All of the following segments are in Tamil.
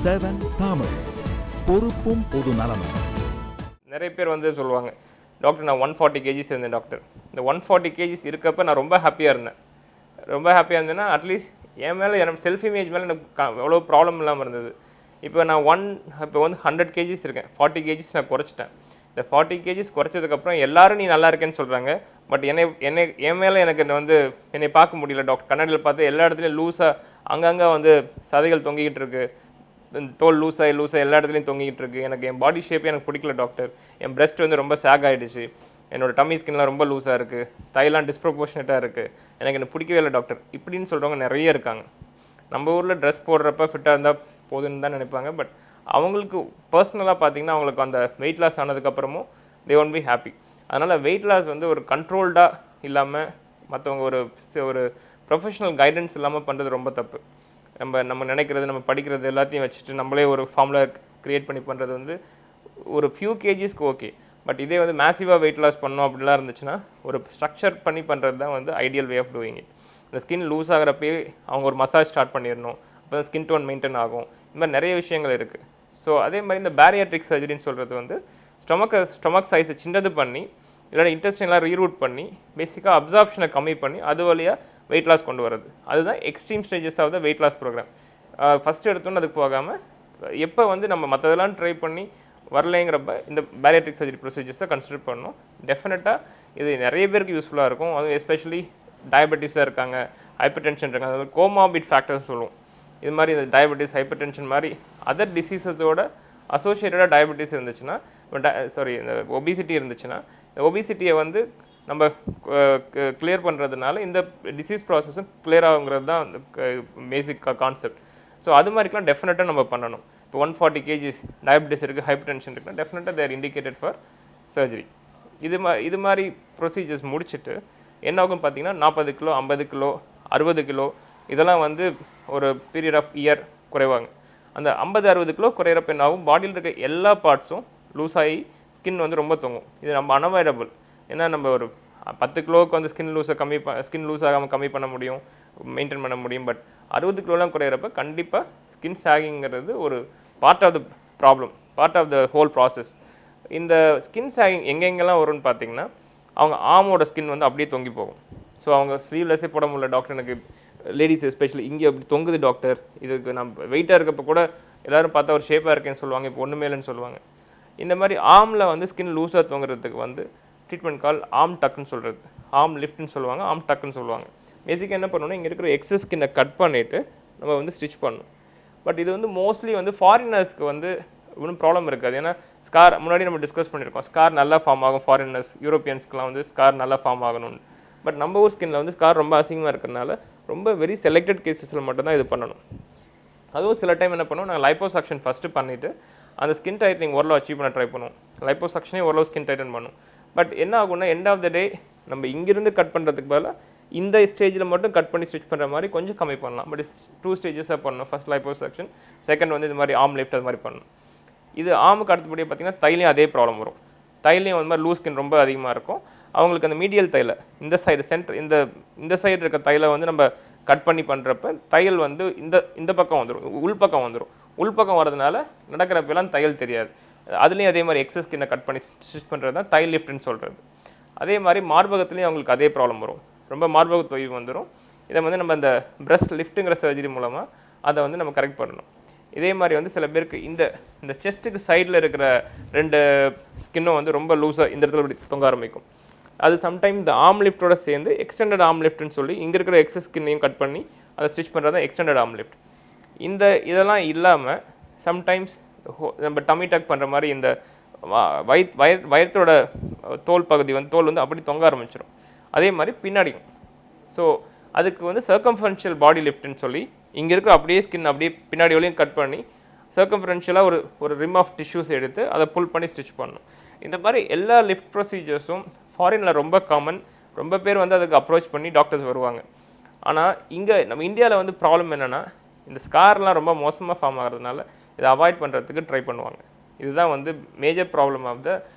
7 தமிழ் பொறுப்பும் பொது நலமும். நிறைய பேர் வந்து சொல்லுவாங்க, டாக்டர் நான் 140 கேஜிஸ் இருந்தேன் டாக்டர். இந்த 140 கேஜிஸ் இருக்கப்போ நான் ரொம்ப ஹாப்பியாக இருந்தேன். ரொம்ப ஹாப்பியாக இருந்தேன்னா அட்லீஸ்ட் என் மேலே எனக்கு செல்ஃப் இமேஜ் மேலே எனக்கு எவ்வளோ ப்ராப்ளம் இல்லாமல் இருந்தது. இப்போ நான் இப்போ வந்து 100 கேஜிஸ் இருக்கேன், 40 கேஜிஸ் நான் குறைச்சிட்டேன். இந்த 40 கேஜிஸ் குறைச்சதுக்கப்புறம் எல்லாரும் நீ நல்லா இருக்கேன்னு சொல்கிறாங்க. பட் என் மேலே எனக்கு வந்து என்னை பார்க்க முடியல டாக்டர். கண்ணாடியில் பார்த்து எல்லா இடத்துலையும் லூஸாக அங்கங்கே வந்து சதைகள் தொங்கிக்கிட்டு இருக்கு, தோல் லூஸாக எல்லா இடத்துலையும் தொங்கிக்கிட்டு இருக்கு. எனக்கு என் பாடி ஷேப்பே எனக்கு பிடிக்கல டாக்டர். என் பிரெஸ்ட் வந்து ரொம்ப சேக் ஆகிடுச்சு, என்னோட டம்மி ஸ்கின்லாம் ரொம்ப லூஸாக இருக்குது, தைலாம் டிஸ்ப்ரொபோர்ஷனேட்டாக இருக்குது, எனக்கு பிடிக்கவே இல்லை டாக்டர் இப்படின்னு சொல்கிறவங்க நிறைய இருக்காங்க. நம்ம ஊரில் ட்ரெஸ் போடுறப்ப ஃபிட்டாக இருந்தால் போதுன்னு தான் நினைப்பாங்க. பட் அவங்களுக்கு பர்சனலாக பார்த்தீங்கன்னா அவங்களுக்கு அந்த வெயிட் லாஸ் ஆனதுக்கப்புறமும் தே ஒன்ட் பி ஹாப்பி. அதனால் வெயிட் லாஸ் வந்து ஒரு கண்ட்ரோல்டாக இல்லாமல் மற்றவங்க ஒரு ப்ரொஃபஷனல் கைடன்ஸ் இல்லாமல் பண்ணுறது ரொம்ப தப்பு. நம்ம நினைக்கிறது, நம்ம படிக்கிறது எல்லாத்தையும் வச்சுட்டு நம்மளே ஒரு ஃபார்முலா க்ரியேட் பண்ணி பண்ணுறது வந்து ஒரு ஃபியூ கேஜிஸ்க்கு ஓகே. பட் இதே வந்து மேசிவாக வெயிட் லாஸ் பண்ணோம் அப்படிலாம் இருந்துச்சுன்னா ஒரு ஸ்ட்ரக்சர் பண்ணி பண்ணுறது தான் வந்து ideal way of doing it. இந்த ஸ்கின் லூஸ் ஆகிறப்பே அவங்க ஒரு மசாஜ் ஸ்டார்ட் பண்ணிடணும், அப்போ தான் ஸ்கின் டோன் மெயின்டைன் ஆகும். இந்த மாதிரி நிறைய விஷயங்கள் இருக்குது. ஸோ அதே மாதிரி இந்த பேரியாட்ரிக் சர்ஜரின்னு சொல்கிறது வந்து ஸ்டொமக் சைஸை சின்னது பண்ணி இல்லைனா இன்டெஸ்டைன்லாம் ரீரூட் பண்ணி பேசிக்காக அப்சார்ப்ஷனை கம்மி பண்ணி அது வழியாக வெயிட் லாஸ் கொண்டு வரது. அதுதான் extreme stages of the weight loss program. First எடுத்தோன்னு அதுக்கு போகாமல் எப்போ வந்து நம்ம மற்றதெல்லாம் ட்ரை பண்ணி வரலைங்கிறப்ப இந்த பேரியாட்ரிக் சர்ஜரி ப்ரொசீஜர்ஸை கன்சிடர் பண்ணணும். டெஃபினட்டாக இது நிறைய பேருக்கு யூஸ்ஃபுல்லாக இருக்கும். அதுவும் எஸ்பெஷலி டயபெட்டிஸாக இருக்காங்க, ஹைப்பர் டென்ஷன் இருக்காங்க, அதாவது கோமாபிட் ஃபேக்டர்ஸ் சொல்லுவோம். இது மாதிரி இந்த டயபெட்டிஸ், ஹைப்பர் டென்ஷன் மாதிரி அதர் டிசீஸஸோட அசோசியேட்டடாக டயபெட்டிஸ் இருந்துச்சுன்னா, இந்த ஒபிசிட்டி இருந்துச்சுன்னா, இந்த ஒபிசிட்டியை வந்து நம்ம கிளியர் பண்ணுறதுனால இந்த டிசீஸ் ப்ராசஸும் கிளியர் ஆகுங்கிறது தான் அந்த பேசிக் கான்செப்ட். ஸோ அது மாதிரிலாம் டெஃபினட்டாக நம்ம பண்ணணும். இப்போ 140 கேஜிஸ் டயபெட்டிஸ் இருக்குது, ஹைப்பர் டென்ஷன் இருக்குன்னா டெஃபினட்டாக தேர் இண்டிகேட்டட் ஃபார் சர்ஜரி. இது மாதிரி ப்ரொசீஜர்ஸ் முடிச்சுட்டு என்ன ஆகும் பார்த்தீங்கன்னா 40 கிலோ, 50 கிலோ, 60 கிலோ இதெல்லாம் வந்து ஒரு பீரியட் ஆஃப் இயர் குறைவாங்க. அந்த 50-60 கிலோ குறையிறப்ப என்ன ஆகும், பாடியில் இருக்க எல்லா பார்ட்ஸும் லூஸ் ஆகி ஸ்கின் வந்து ரொம்ப தொங்கும். இது நம்ம அன்அவாய்டபிள். ஏன்னா நம்ம ஒரு 10 கிலோவுக்கு வந்து ஸ்கின் லூஸ் ஆகாமல் கம்மி பண்ண முடியும், மெயின்டைன் பண்ண முடியும். பட் 60 கிலோலாம் குறையிறப்ப கண்டிப்பாக ஸ்கின் சாகிங்கிறது ஒரு part of the problem, part of the whole process. இந்த ஸ்கின் சாகிங் எங்கெங்கெல்லாம் வரும்னு பார்த்தீங்கன்னா, அவங்க ஆமோட ஸ்கின் வந்து அப்படியே தொங்கி போகும். ஸோ அவங்க ஸ்லீவ்லெஸ்ஸே போட முடியல டாக்டர், எனக்கு லேடிஸ் எஸ்பெஷலி இங்கே அப்படி தொங்குது டாக்டர், இதுக்கு நம்ம வெயிட்டாக இருக்கப்போ கூட எல்லோரும் பார்த்தா ஒரு ஷேப்பாக இருக்கேன்னு சொல்லுவாங்க, இப்போ ஒன்றுமே இல்லைன்னு சொல்லுவாங்க. இந்த மாதிரி ஆர்மில் வந்து ஸ்கின் லூஸாக தொங்குறதுக்கு வந்து ட்ரீட்மெண்ட் கால் ஆர்ம் டக்குன்னு சொல்கிறது, ஆர்ம் லிஃப்ட்னு சொல்லுவாங்க, ஆர்ம் டக்குன்னு சொல்லுவாங்க. பேசிக்காக என்ன பண்ணணும்னா இங்கே இருக்கிற எக்ஸஸ் ஸ்கின்னை கட் பண்ணிவிட்டு நம்ம வந்து ஸ்டிச் பண்ணணும். பட் இது வந்து மோஸ்ட்லி வந்து ஃபாரினர்ஸ்க்கு வந்து ஒன்றும் ப்ராப்ளம் இருக்காது. ஏன்னா ஸ்கார் முன்னாடி நம்ம டிஸ்கஸ் பண்ணியிருக்கோம், ஸ்கார் நல்லா ஃபார்ம் ஆகும் ஃபாரினர்ஸ், யூரோப்பியன்ஸ்க்குலாம் வந்து ஸ்கார் நல்லா ஃபார்ம் ஆகணும்னு. பட் நம்ம ஊர் ஸ்கின்னில் வந்து ஸ்கார் ரொம்ப அசிங்கமாக இருக்கிறதுனால ரொம்ப வெரி செலக்டட் கேசஸில் மட்டும்தான் இது பண்ணணும். அதுவும் சில டைம் என்ன பண்ணுவோம், நாங்கள் லைப்போசக்ஷன் ஃபஸ்ட்டு பண்ணிவிட்டு அந்த ஸ்கின் டைட்டனிங் ஓரளவு அச்சீவ் பண்ண ட்ரை பண்ணுவோம். லைப்போசக்ஷனே ஓரளவு ஸ்கின் டைட்டன் பண்ணும். பட் என்ன ஆகும்னா எண்ட் ஆஃப் த டே நம்ம இங்கிருந்து கட் பண்ணுறதுக்கு பதிலாக இந்த ஸ்டேஜில் மட்டும் கட் பண்ணி ஸ்டிச் பண்ணுற மாதிரி கொஞ்சம் கம்மி பண்ணலாம். பட் 2 ஸ்டேஜஸாக பண்ணணும். ஃபஸ்ட் லைப்போசக்ஷன், செகண்ட் வந்து இது மாதிரி ஆர்ம் லிஃப்ட் அது மாதிரி பண்ணணும். இது ஆர்முக்கு அடுத்தபடியாக பார்த்தீங்கன்னா தைலையும் அதே ப்ராப்ளம் வரும். தைலையும் வந்து மாதிரி லூஸ் ஸ்கின் ரொம்ப அதிகமாக இருக்கும். அவங்களுக்கு அந்த மீடியல் தைல இந்த சைடு சென்டர் இந்த சைடு இருக்க தைலை வந்து நம்ம கட் பண்ணி பண்ணுறப்ப தையல் வந்து இந்த பக்கம் வந்துடும், உள்பக்கம் வந்துடும். உள்பக்கம் வரதுனால நடக்கிறப்பெல்லாம் தையல் தெரியாது. அதுலேயும் அதே மாதிரி எக்ஸஸ் ஸ்கின்னை கட் பண்ணி ஸ்டிச் பண்ணுறது தான் தை லிஃப்ட்னு சொல்கிறது. அதே மாதிரி மார்பகத்துலேயும் அவங்களுக்கு அதே ப்ராப்ளம் வரும், ரொம்ப மார்பக தொய்வு வந்துடும். இதை வந்து நம்ம இந்த பிரஸ்ட் லிஃப்ட்டுங்கிற சர்ஜரி மூலமாக அதை வந்து நம்ம கரெக்ட் பண்ணணும். இதே மாதிரி வந்து சில பேருக்கு இந்த செஸ்ட்டுக்கு சைடில் இருக்கிற 2 ஸ்கின்னும் வந்து ரொம்ப லூஸாக இந்த இடத்துல இப்படி தொங்க ஆரம்பிக்கும். அது சம்டைம் இந்த ஆர்ம் லிஃப்ட்டோட சேர்ந்து எக்ஸ்டெண்டட் ஆர்ம் லிஃப்ட்னு சொல்லி இங்கே இருக்கிற எக்ஸஸ் ஸ்கின்னையும் கட் பண்ணி அதை ஸ்டிச் பண்ணுறது தான் எக்ஸ்டெண்டட் ஆர்ம் லிஃப்ட். இதெல்லாம் இல்லாமல் சம்டைம்ஸ் நம்ம டம்மி டக் பண்ணுற மாதிரி இந்த வயிற்றோட தோல் பகுதி வந்து தோல் வந்து அப்படி தொங்க ஆரம்பிச்சிடும். அதே மாதிரி பின்னாடியும். ஸோ அதுக்கு வந்து சர்க்கம்ஃபரன்ஷியல் பாடி லிஃப்ட்னு சொல்லி இங்கே இருக்கிற அப்படியே ஸ்கின் அப்படியே பின்னாடி வரையும் கட் பண்ணி சர்க்கம்ஃபரன்ஷியலாக ஒரு ரிம் ஆஃப் டிஷ்யூஸ் எடுத்து அதை புல் பண்ணி ஸ்டிச் பண்ணணும். இந்த மாதிரி எல்லா லிஃப்ட் ப்ரொசீஜர்ஸும் ஃபாரினில் ரொம்ப காமன். ரொம்ப பேர் வந்து அதுக்கு அப்ரோச் பண்ணி டாக்டர்ஸ் வருவாங்க. ஆனால் இங்கே நம்ம இந்தியாவில் வந்து ப்ராப்ளம் என்னென்னா இந்த ஸ்கார்லாம் ரொம்ப மோசமாக ஃபார்ம் ஆகிறதுனால இதை அவாய்ட் பண்ணுறதுக்கு ட்ரை பண்ணுவாங்க. இதுதான் வந்து major problem of the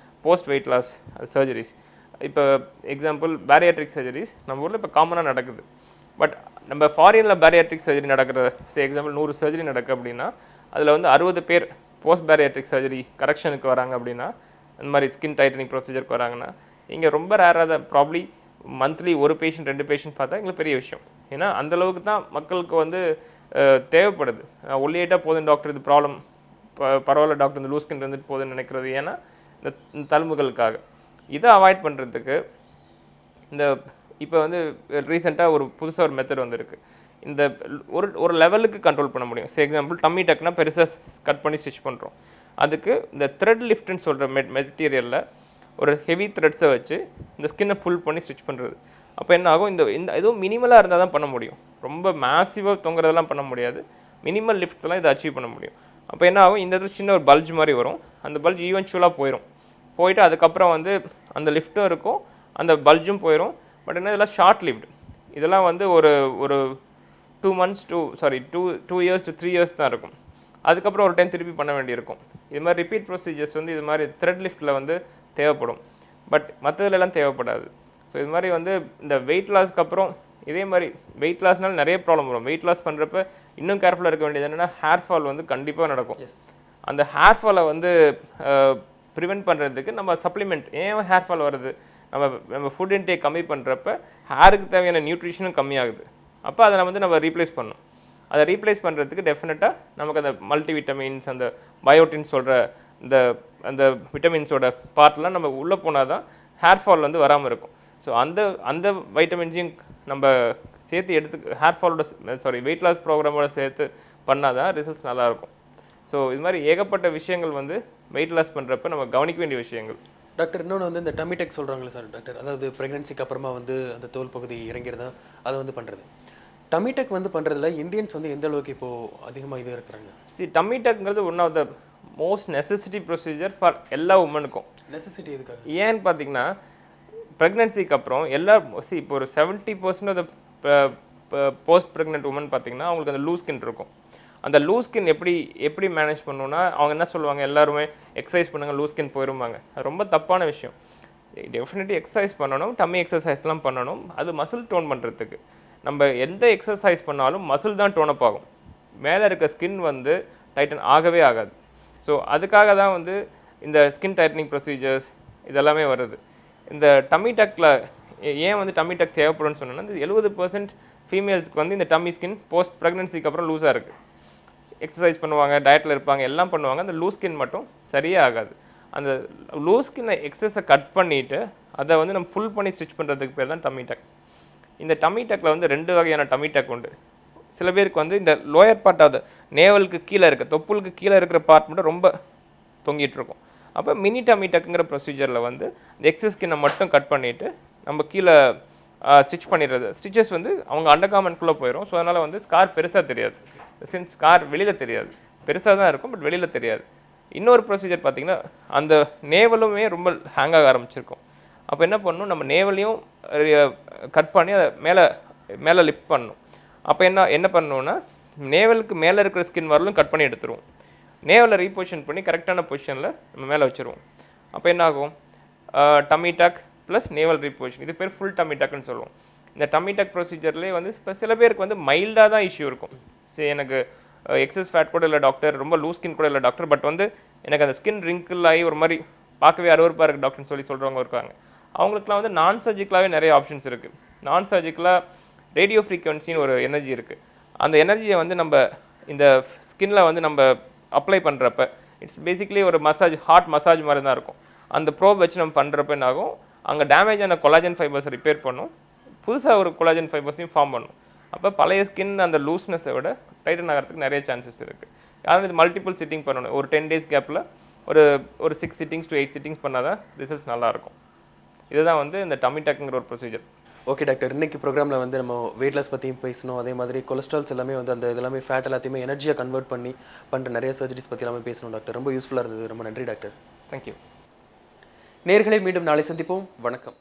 post weight loss surgeries. இப்போ எக்ஸாம்பிள் பேரியாட்ரிக் சர்ஜரிஸ் நம்ம ஊரில் இப்போ காமனாக நடக்குது. பட் நம்ம ஃபாரினில் பேரியாட்ரிக் சர்ஜரி நடக்கிற எக்ஸாம்பிள் 100 சர்ஜரி நடக்குது அப்படின்னா அதில் வந்து 60 பேர் போஸ்ட் பேரியாட்ரிக் சர்ஜரி கரெக்ஷனுக்கு வராங்க அப்படின்னா, இந்த மாதிரி ஸ்கின் டைட்டனிங் ப்ரொசீஜருக்கு வராங்கன்னா, இங்கே ரொம்ப ரேராக தான் ப்ராப்ளி மந்த்லி ஒரு பேஷண்ட் 2 பேஷண்ட் பார்த்தா எங்களுக்கு பெரிய விஷயம். ஏன்னா அந்தளவுக்கு தான் மக்களுக்கு வந்து தேவைப்படுது. ஒல்லியாயிட்டா போதும் டாக்டர், இது ப்ராப்ளம் பரவாயில்ல டாக்டர், இந்த லூஸ் ஸ்கின் இருந்துட்டு போகுதுன்னு நினைக்கிறது. ஏன்னா இந்த தழும்புகளுக்காக. இதை அவாய்ட் பண்ணுறதுக்கு இந்த இப்போ வந்து ரீசெண்டாக ஒரு புதுசாக ஒரு மெத்தட் வந்திருக்கு. இந்த ஒரு லெவலுக்கு கண்ட்ரோல் பண்ண முடியும். ஃபார் எக்ஸாம்பிள் டம்மி டக்னா பெருசாக கட் பண்ணி ஸ்டிச் பண்ணுறோம். அதுக்கு இந்த த்ரெட் லிஃப்ட்னு சொல்கிற மெட்டீரியலில் ஒரு ஹெவி த்ரெட்ஸை வச்சு இந்த ஸ்கின்னை புல் பண்ணி ஸ்டிச் பண்ணுறது. அப்போ என்ன ஆகும், இந்த எதுவும் மினிமலாக இருந்தால் தான் பண்ண முடியும். ரொம்ப மேசிவாக தொங்குறதெல்லாம் பண்ண முடியாது. மினிமல் லிஃப்ட்ஸ்லாம் இதை அச்சீவ் பண்ண முடியும். அப்போ என்ன ஆகும், இந்த இடத்துல சின்ன ஒரு பல்ஜ் மாதிரி வரும். அந்த பல்ஜ் ஈவென்ச்சுவலாக போயிட்டு அதுக்கப்புறம் வந்து அந்த லிஃப்ட்டும் இருக்கும், அந்த பல்ஜும் போயிடும். பட் என்ன இதெல்லாம் ஷார்ட் லிவ்டு. இதெல்லாம் வந்து ஒரு 2 months to 2 years to 3 years தான் இருக்கும். அதுக்கப்புறம் ஒரு டைம் திருப்பி பண்ண வேண்டியிருக்கும். இது மாதிரி ரிப்பீட் ப்ரொசீஜர்ஸ் வந்து இது மாதிரி த்ரெட் லிஃப்ட்டில் வந்து தேவைப்படும். பட் மற்றதுலலாம் தேவைப்படாது. ஸோ இது மாதிரி வந்து இந்த வெயிட் லாஸ்க்கு அப்புறம் இதே மாதிரி வெயிட் லாஸ்னால நிறைய ப்ராப்ளம் வரும். வெயிட் லாஸ் பண்ணுறப்ப இன்னும் கேர்ஃபுல்லாக இருக்க வேண்டியது என்னென்னா, ஹேர் ஃபால் வந்து கண்டிப்பாக நடக்கும். அந்த ஹேர் ஃபாலை வந்து ப்ரிவென்ட் பண்ணுறதுக்கு நம்ம சப்ளிமெண்ட். ஏன் ஹேர் ஃபால் வருது, நம்ம ஃபுட் இன்டேக் கம்மி பண்ணுறப்ப ஹேருக்கு தேவையான நியூட்ரிஷனும் கம்மியாகுது. அப்போ அதை வந்து நம்ம ரீப்ளேஸ் பண்ணணும். அதை ரீப்ளேஸ் பண்ணுறதுக்கு டெஃபினட்டாக நமக்கு அந்த மல்டி விட்டமின்ஸ், அந்த பயோட்டின் சொல்கிற அந்த விட்டமின்ஸோட பார்ட்லாம் நம்ம உள்ளே போனால் தான் ஹேர் ஃபால் வந்து வராமல் இருக்கும். ஸோ அந்த வைட்டமின்ஸையும் நம்ம சேர்த்து ஹேர் ஃபாலோட வெயிட் லாஸ் ப்ரோக்ராமோட சேர்த்து பண்ணால் தான் ரிசல்ட்ஸ் நல்லாயிருக்கும். ஸோ இது மாதிரி ஏகப்பட்ட விஷயங்கள் வந்து வெயிட் லாஸ் பண்ணுறப்ப நம்ம கவனிக்க வேண்டிய விஷயங்கள். டாக்டர், இன்னொன்று வந்து இந்த டம்மி டக் சொல்கிறாங்களே சார் டாக்டர், அதாவது ப்ரெக்னன்சிக்கு அப்புறமா வந்து அந்த தோல் பகுதி இறங்கிறதா அதை வந்து பண்ணுறது. டம்மி டக் வந்து பண்ணுறதுல இந்தியன்ஸ் வந்து எந்த அளவுக்கு இப்போது அதிகமாக இது இருக்கிறாங்க? டம்மி டக்ங்கிறது one of the most necessity procedure for எல்லா உமனுக்கும். நெசசிட்டி எதுக்காக? ஏன்னு பார்த்தீங்கன்னா, ப்ரெக்னன்சிக்கு அப்புறம் இப்போ ஒரு 70% of the post pregnant woman பார்த்தீங்கன்னா அவங்களுக்கு அந்த லூஸ் ஸ்கின் இருக்கும். அந்த லூஸ் ஸ்கின் எப்படி மேனேஜ் பண்ணணும்னா, அவங்க என்ன சொல்லுவாங்க, எல்லாருமே எக்ஸசைஸ் பண்ணுங்கள் லூஸ் ஸ்கின் போயிருவாங்க. அது ரொம்ப தப்பான விஷயம். டெஃபினெட்லி எக்ஸசைஸ் பண்ணணும், டம்மி எக்ஸசைஸ்லாம் பண்ணணும். அது மசில் டோன் பண்ணுறதுக்கு. நம்ம எந்த எக்ஸசைஸ் பண்ணாலும் மசில் தான் டோன் அப் ஆகும். மேலே இருக்க ஸ்கின் வந்து டைட்டன் ஆகவே ஆகாது. ஸோ அதுக்காக தான் வந்து இந்த ஸ்கின் டைட்டனிங் ப்ரொசீஜர்ஸ் இதெல்லாமே வருது. இந்த டம்மி டக்கில் ஏன் வந்து டம்மி டக் தேவைப்படும்னு சொன்னோன்னா, இந்த 70% ஃபீமேல்ஸ்க்கு வந்து இந்த டம்மி ஸ்கின் போஸ்ட் ப்ரெக்னன்சிக்கு அப்புறம் லூஸாக இருக்குது. எக்ஸசைஸ் பண்ணுவாங்க, டயட்டில் இருப்பாங்க, எல்லாம் பண்ணுவாங்க. அந்த லூஸ் ஸ்கின் மட்டும் சரியாக ஆகாது. அந்த லூஸ் ஸ்கின்னை எக்ஸஸை கட் பண்ணிவிட்டு அதை வந்து நம்ம புல் பண்ணி ஸ்டிச் பண்ணுறதுக்கு பேர் தான் டம்மி டக். இந்த டம்மி டக்கில் வந்து 2 வகையான டம்மி டக் உண்டு. சில பேருக்கு வந்து இந்த லோயர் பார்ட் ஆஃப் நேவலுக்கு கீழே இருக்க தொப்புளுக்கு கீழே இருக்கிற பார்ட் மட்டும் ரொம்ப தொங்கிட்டு இருக்கும். அப்போ மினி டம்மி டக்குங்கிற ப்ரொசீஜரில் வந்து இந்த எக்ஸஸ் ஸ்கின்னை மட்டும் கட் பண்ணிவிட்டு நம்ம கீழே ஸ்டிச் பண்ணிடுறது. ஸ்டிச்சஸ் வந்து அவங்க அண்டர்கார்மெண்ட்குள்ளே போயிடும். ஸோ அதனால் வந்து ஸ்கார் பெருசாக தெரியாது. சின்ஸ் ஸ்கார் வெளியில் தெரியாது, பெருசாக தான் இருக்கும், பட் வெளியில் தெரியாது. இன்னொரு ப்ரொசீஜர் பார்த்திங்கன்னா, அந்த நேவலுமே ரொம்ப ஹேங் ஆக ஆரம்பிச்சிருக்கும். அப்போ என்ன பண்ணணும், நம்ம நேவலையும் கட் பண்ணி அதை மேலே லிஃப்ட் பண்ணணும். அப்போ என்ன பண்ணணும்னா, நேவலுக்கு மேலே இருக்கிற ஸ்கின் வரலும் கட் பண்ணி எடுத்துருவோம். நேவலை ரீபொசிஷன் பண்ணி கரெக்டான பொசிஷனில் நம்ம மேலே வச்சுருவோம். அப்போ என்ன ஆகும், டம்மி டக் ப்ளஸ் நேவல் ரீபொசிஷன், இது பேர் ஃபுல் டம்மி டக்குன்னு சொல்லுவோம். இந்த டம்மி டக் ப்ரொசீஜர்லேயே வந்து இப்போ சில பேருக்கு வந்து மைல்டாக தான் இஷ்யூ இருக்கும். சரி, எனக்கு எக்ஸஸ் ஃபேட் கூட இல்லை டாக்டர், ரொம்ப லூஸ் ஸ்கின் கூட இல்லை டாக்டர், பட் வந்து எனக்கு அந்த ஸ்கின் ரிங்கிள் ஆகி ஒரு மாதிரி பார்க்கவே அருவருப்பாக இருக்குது டாக்டர்னு சொல்கிறவங்க இருக்காங்க. அவங்களுக்குலாம் வந்து நான் சர்ஜிக்கலாகவே நிறைய ஆப்ஷன்ஸ் இருக்குது. நான் சர்ஜிக்கலாக ரேடியோ ஃப்ரீக்வன்சின்னு ஒரு எனர்ஜி இருக்குது. அந்த எனர்ஜியை வந்து நம்ம இந்த ஸ்கின்னில் வந்து நம்ம அப்ளை பண்ணுறப்ப இட்ஸ் பேசிக்லி ஒரு மசாஜ், ஹார்ட் மசாஜ் மாதிரி தான் இருக்கும். அந்த ப்ரோப் வச்சு நம்ம பண்ணுறப்ப என்ன ஆகும், அங்கே டேமேஜ் ஆன கொலாஜன் ஃபைபர்ஸை ரிப்பேர் பண்ணும், புதுசாக ஒரு கொலாஜன் ஃபைபர்ஸையும் ஃபார்ம் பண்ணும். அப்போ பழைய ஸ்கின் அந்த லூஸ்னஸை விட டைட்டன் ஆகிறதுக்கு நிறைய சான்சஸ் இருக்குது. யாரும் இது மல்டிபிள் சிட்டிங் பண்ணணும். ஒரு 10 days கேப்பில் ஒரு 6 sittings to 8 sittings பண்ணால் தான் ரிசல்ட்ஸ் நல்லாயிருக்கும். இதுதான் வந்து இந்த டம்மி டக்குங்கிற ஒரு ப்ரொசீஜர். ஓகே டாக்டர், இன்னைக்கு ப்ரோக்ராமில் வந்து நம்ம வெயிட் லாஸ் பற்றியும் பேசணும். அதே மாதிரி கொலஸ்ட்ரால்ஸ் எல்லாமே வந்து அந்த இதெல்லாமே ஃபேட் எல்லாத்தையுமே எனர்ஜியாக கன்வெர்ட் பண்ணி பண்ணுற நிறைய சர்ஜரிஸ் பற்றி எல்லாமே பேசணும் டாக்டர். ரொம்ப யூஸ்ஃபுல்லாக இருந்தது. ரொம்ப நன்றி டாக்டர். தேங்க்யூ. நேயர்களை மீண்டும் நாளை சந்திப்போம். வணக்கம்.